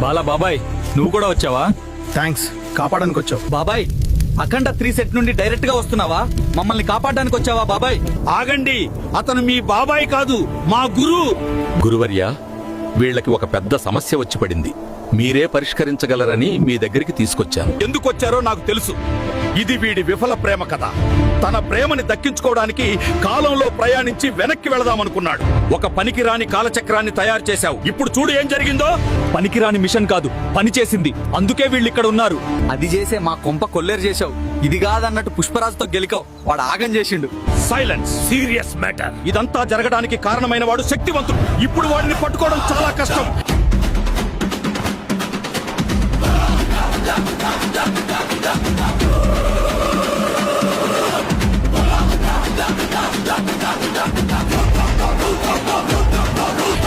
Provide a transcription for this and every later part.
బాలా బాబాయ్, నువ్వు కూడా వచ్చావా? థ్యాంక్స్, కాపాడడానికి వచ్చావు. బాబాయ్, అఖండ 3 సెట్ నుండి డైరెక్ట్ గా వస్తున్నావా? మమ్మల్ని కాపాడడానికి వచ్చావా బాబాయ్? ఆగండి, అతను మీ బాబాయ్ కాదు, మా గురువర్య, వీళ్ళకి ఒక పెద్ద సమస్య వచ్చి పడింది. మీరే పరిష్కరించగలరని మీ దగ్గరికి తీసుకొచ్చాను. ఎందుకు వచ్చారో నాకు తెలుసు. ఇది వీడి విఫల ప్రేమ కథ. తన ప్రేమని దక్కించుకోవడానికి కాలంలో ప్రయాణించి వెనక్కి వెళదామనుకున్నాడు. ఒక పనికిరాని కాలచక్రాన్ని తయారు చేశావు. ఇప్పుడు చూడు ఏం జరిగిందో. పనికిరాని మిషన్ కాదు, పని చేసింది. అందుకే వీళ్ళు ఇక్కడ ఉన్నారు. అది చేసే మా కొంప కొల్లేరు చేశావు. ఇది కాదన్నట్టు పుష్పరాజుతో గెలికావు. వాడు ఆగం చేసిండు. Silence, serious matter. ఇదంతా జరగడానికి కారణమైన వాడు శక్తివంతుడు. ఇప్పుడు వాడిని పట్టుకోవడం చాలా కష్టం.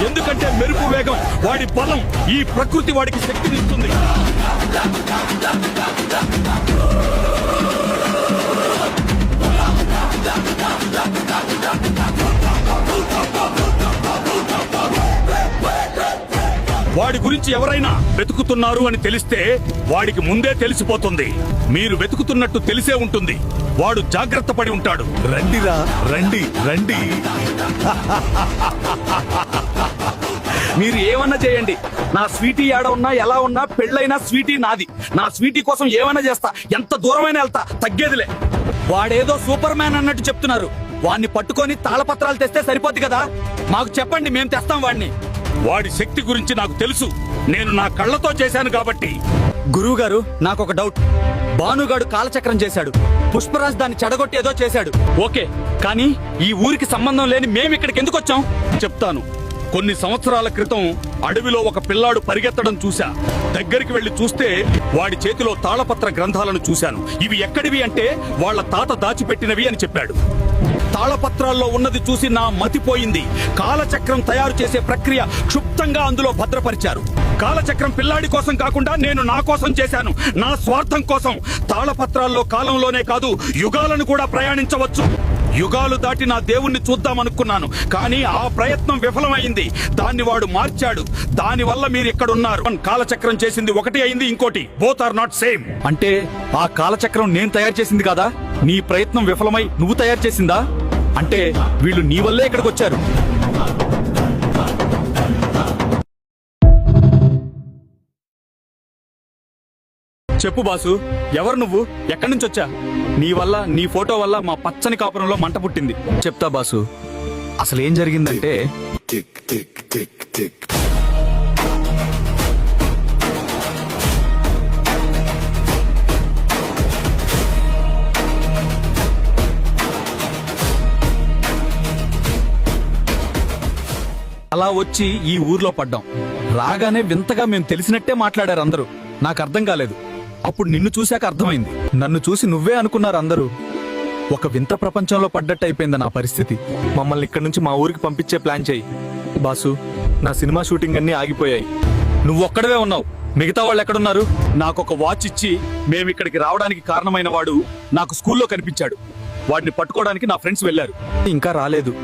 ఎందుకంటే మెరుపు వేగం వాడి బలం. ఈ ప్రకృతి వాడికి శక్తినిస్తుంది. వాడి గురించి ఎవరైనా వెతుకుతున్నారు అని తెలిస్తే వాడికి ముందే తెలిసిపోతుంది. మీరు వెతుకుతున్నట్టు తెలిసే ఉంటుంది. వాడు జాగ్రత్త పడి ఉంటాడు. రండిరా, రండి రండి. మీరు ఏమన్నా చేయండి, నా స్వీటీ ఏడ ఉన్నా ఎలా ఉన్నా పెళ్ళైనా స్వీటీ నాది. నా స్వీటీ కోసం ఏమైనా చేస్తా, ఎంత దూరమైనా వెళ్తా, తగ్గేదిలే. వాడేదో సూపర్ మ్యాన్ అన్నట్టు చెప్తున్నారు. వాడిని పట్టుకొని తాళపత్రాలు తెస్తే సరిపోద్ది కదా. మాకు చెప్పండి, మేము తెస్తాం వాడిని. వాడి శక్తి గురించి నాకు తెలుసు. నేను నా కళ్ళతో చేశాను కాబట్టి. గురువు గారు, నాకు ఒక డౌట్. భానుగాడు కాలచక్రం చేశాడు, పుష్పరాజ్ దాన్ని చెడగొట్టి ఏదో చేశాడు. ఓకే, కానీ ఈ ఊరికి సంబంధం లేని మేము ఇక్కడికి ఎందుకు వచ్చాం? చెప్తాను. కొన్ని సంవత్సరాల క్రితం అడవిలో ఒక పిల్లాడు పరిగెత్తడం చూశా. దగ్గరికి వెళ్లి చూస్తే వాడి చేతిలో తాళపత్ర గ్రంథాలను చూశాను. ఇవి ఎక్కడివి అంటే వాళ్ళ తాత దాచిపెట్టినవి అని చెప్పాడు. తాళపత్రాల్లో ఉన్నది చూసి నా మతిపోయింది. కాలచక్రం తయారు చేసే ప్రక్రియ క్షుప్తంగా అందులో భద్రపరిచారు. కాలచక్రం పిల్లాడి కోసం కాకుండా నేను నా కోసం చేశాను, నా స్వార్థం కోసం. తాళపత్రాల్లో కాలంలోనే కాదు, యుగాలను కూడా ప్రయాణించవచ్చు. యుగాలు దాటి నా దేవుణ్ణి చూద్దామనుకున్నాను, కానీ ఆ ప్రయత్నం విఫలమైంది. దాన్ని వాడు మార్చాడు. దాని వల్ల మీరు ఇక్కడ ఉన్నారు. కాలచక్రం చేసింది ఒకటి అయింది, ఇంకోటి. Both are not same. అంటే ఆ కాలచక్రం నేను తయారు చేసింది కాదా? నీ ప్రయత్నం విఫలమై నువ్వు తయారు చేసిందా? అంటే వీళ్ళు నీ వల్లే ఇక్కడికి వచ్చారు. చెప్పు బాసు, ఎవరు నువ్వు? ఎక్కడి నుంచి వచ్చా? నీ వల్ల, నీ ఫోటో వల్ల మా పచ్చని కాపురంలో మంట పుట్టింది. చెప్తా బాసు, అసలు ఏం జరిగిందంటే, అలా వచ్చి ఈ ఊర్లో పడ్డాం. రాగానే వింతగా మేము తెలిసినట్టే మాట్లాడారు అందరూ. నాకు అర్థం కాలేదు. అప్పుడు నిన్ను చూశాక అర్థమైంది. నన్ను చూసి నువ్వే అనుకున్నారు అందరూ. ఒక వింత ప్రపంచంలో పడ్డట్టు అయిపోయింది నా పరిస్థితి. మమ్మల్ని ఇక్కడి నుంచి మా ఊరికి పంపించే ప్లాన్ చేయి బాసు. నా సినిమా షూటింగ్ అన్ని ఆగిపోయాయి. నువ్వు ఒక్కడవే ఉన్నావు. మిగతా వాళ్ళు ఎక్కడున్నారు? నాకు ఒక వాచ్ ఇచ్చి మేము ఇక్కడికి రావడానికి కారణమైన వాడు నాకు స్కూల్లో కనిపించాడు. వాడిని పట్టుకోవడానికి నా ఫ్రెండ్స్ వెళ్లారు. ఇంకా రాలేదు.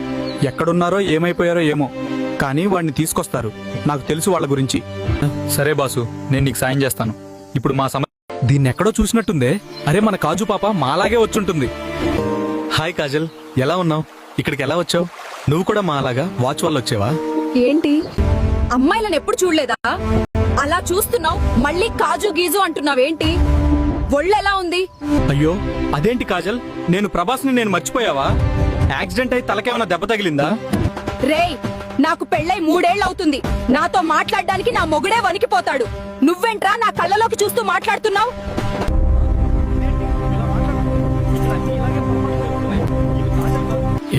ఎక్కడున్నారో ఏమైపోయారో ఏమో, కానీ వాడిని తీసుకొస్తారు. నాకు తెలుసు వాళ్ళ గురించి. సరే బాసు, నేను నీకు సాయం చేస్తాను. ఇప్పుడు మా దీన్ని ఎక్కడో చూసినట్టుందే. అరే, మన కాజు పాప మాలాగే వచ్చుంటుంది. హాయ్ కాజల్, ఎలా ఉన్నావు? ఇక్కడికి ఎలా వచ్చావు? నువ్వు కూడా మా అలాగా వాచ్ వల్ల వచ్చావా? ఏంటి, అమ్మాయిలను ఎప్పుడు చూడలేదా? అలా చూస్తున్నావు, మళ్ళీ కాజు గీజు అంటున్నావేంటి? ఒళ్ళెలా ఉంది? అయ్యో, అదేంటి కాజల్, నేను ప్రభాస్ని నేను మర్చిపోయావా? యాక్సిడెంట్ అయి తలకేమైనా దెబ్బ తగిలిందా? రేయ్, నాకు పెళ్ళై 3 ఏళ్ళు అవుతుంది. నాతో మాట్లాడడానికి నా మొగుడే వణికిపోతాడు. నువ్వేంట్రా నా కళ్ళలోకి చూస్తూ మాట్లాడుతున్నావు?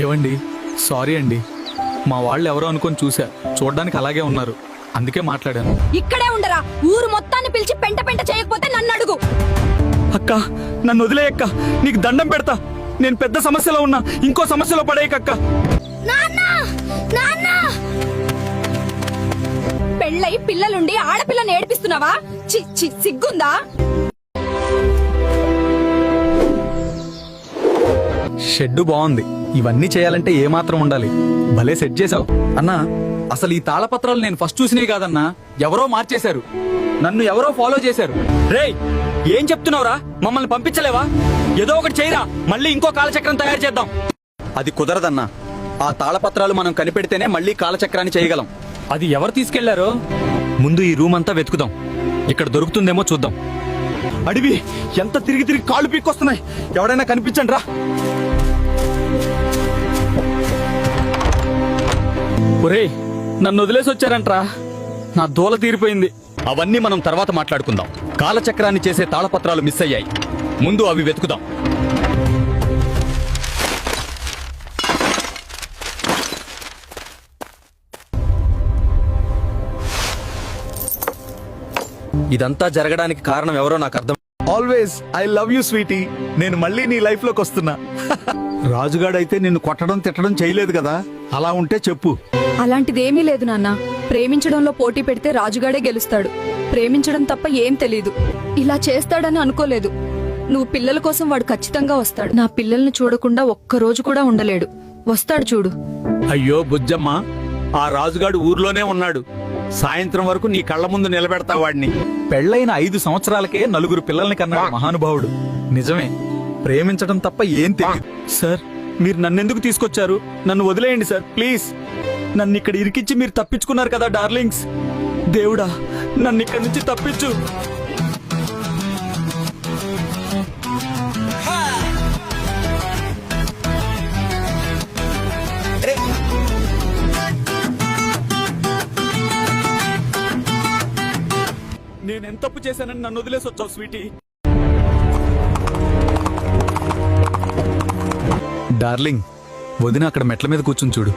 ఏవండి, సారీ అండి. మా వాళ్ళు ఎవరో అనుకొని చూసా. చూడడానికి అలాగే ఉన్నారు, అందుకే మాట్లాడాను. ఇక్కడే ఉండరా, ఊరు మొత్తాన్ని పిలిచి పెంట పెంట చేయకపోతే నన్ను అడుగు. అక్క, నన్ను వదిలేయక్క, నీకు దండం పెడతా. నేను పెద్ద సమస్యలో ఉన్నా, ఇంకో సమస్యలో పడేయకక్క. పెళ్ళై పిల్లలుండి ఆడపిల్లని ఏడిపిస్తున్నావా? సిగ్గుందా? షెడ్డు బాగుంది. ఇవన్నీ చేయాలంటే ఏమాత్రం ఉండాలి. భలే సెట్ చేసావు. అన్నా, అసలు ఈ తాళపత్రాలు నేను ఫస్ట్ చూసినవి కాదన్నా, ఎవరో మార్చేశారు. నన్ను ఎవరో ఫాలో చేశారు. రేయ్ ఏం చెప్తున్నావురా? మమ్మల్ని పంపించలేవా? ఏదో ఒకటి చేయరా, మళ్ళీ ఇంకో కాలచక్రం తయారు చేద్దాం. అది కుదరదన్నా. ఆ తాళపత్రాలు మనం కనిపెడితేనే మళ్ళీ కాలచక్రాన్ని చేయగలం. అది ఎవరు తీసుకెళ్లారో ముందు ఈ రూమ్ అంతా వెతుకుదాం. ఇక్కడ దొరుకుతుందేమో చూద్దాం. అడివి ఎంత తిరిగి తిరిగి కాళ్ళు పీక్కొస్తున్నాయి. ఎవడైనా కనిపించండి రా. ఒరేయ్ నన్ను వదిలేసి వచ్చారంట్రా. నా దూల తీరిపోయింది. అవన్నీ మనం తర్వాత మాట్లాడుకుందాం. కాలచక్రాన్ని చేసే తాళపత్రాలు మిస్ అయ్యాయి. ముందు అవి వెతుకుదాం. ఇదంతా జరగడానికి కారణం ఎవరో నాకు అర్థం. Always I love you sweetie. నేను మళ్ళీ నీ లైఫ్ లోకి వస్తున్నా. రాజుగాడైతే నిన్ను కొట్టడం తిట్టడం చేయలేదు కదా? అలా ఉంటే చెప్పు. అలాంటిదేమీ లేదు నాన్న. ప్రేమించడంలో పోటీ పెడితే రాజుగాడే గెలుస్తాడు. ప్రేమించడం తప్ప ఏం తెలీదు. ఇలా చేస్తాడని అనుకోలేదు. నువ్వు పిల్లల కోసం వాడు ఖచ్చితంగా వస్తాడు. నా పిల్లల్ని చూడకుండా ఒక్క రోజు కూడా ఉండలేడు. వస్తాడు చూడు. అయ్యో బుజ్జమ్మ, ఆ రాజుగాడు ఊర్లోనే ఉన్నాడు. సాయంత్రం వరకు నీ కళ్ళ ముందు నిలబెడతా వాడిని. పెళ్ళైన 5 సంవత్సరాలకే 4 పిల్లల్ని కన్నాడు మహానుభావుడు. నిజమే, ప్రేమించడం తప్ప ఏం తెలియదు. సార్ మీరు నన్నెందుకు తీసుకొచ్చారు? నన్ను వదిలేయండి సార్ ప్లీజ్. నన్ను ఇక్కడ ఇరికించి మీరు తప్పించుకున్నారు కదా డార్లింగ్స్. దేవుడా నన్ను ఇక్కడి నుంచి తప్పించు. నేనెంత తప్పు చేశానని నన్ను వదిలేసి వచ్చావు స్వీటీ. డార్లింగ్, వదిన అక్కడ మెట్ల మీద కూర్చుని చూడు.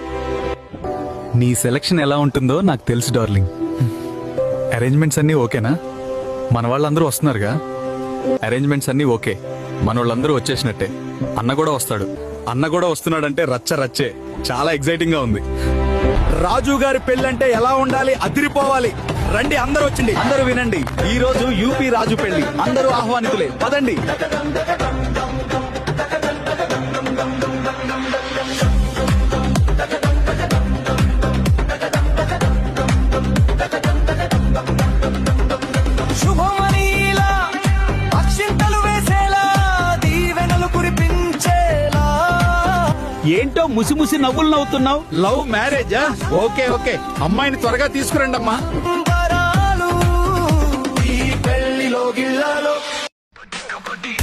నీ సెలక్షన్ ఎలా ఉంటుందో నాకు తెలుసు డార్లింగ్. అరేంజ్మెంట్స్ అన్నీ ఓకేనా? మన వాళ్ళందరూ వస్తున్నారుగా? అరేంజ్మెంట్స్ అన్నీ ఓకే. మన వాళ్ళందరూ వచ్చేసినట్టే. అన్న కూడా వస్తాడు. అన్న కూడా వస్తున్నాడంటే రచ్చ రచ్చే. చాలా ఎక్సైటింగ్ గా ఉంది. రాజు గారి పెళ్ళంటే ఎలా ఉండాలి? అదిరిపోవాలి. రండి అందరూ వచ్చింది. అందరూ వినండి. ఈ రోజు యూపీ రాజు పెళ్లి. అందరూ ఆహ్వానితులే. పదండి. శుభమనీలా అక్షింతలు వేసేలా దీవెనలు కురిపించేలా. ఏంటో ముసిముసి నవ్వులు నవ్వుతున్నావు? లవ్ మ్యారేజా? Okay okay. అమ్మాయిని త్వరగా తీసుకురండి అమ్మా. వరాలు ఈ పెళ్లిలో గిల్లాలో. కబడ్డీ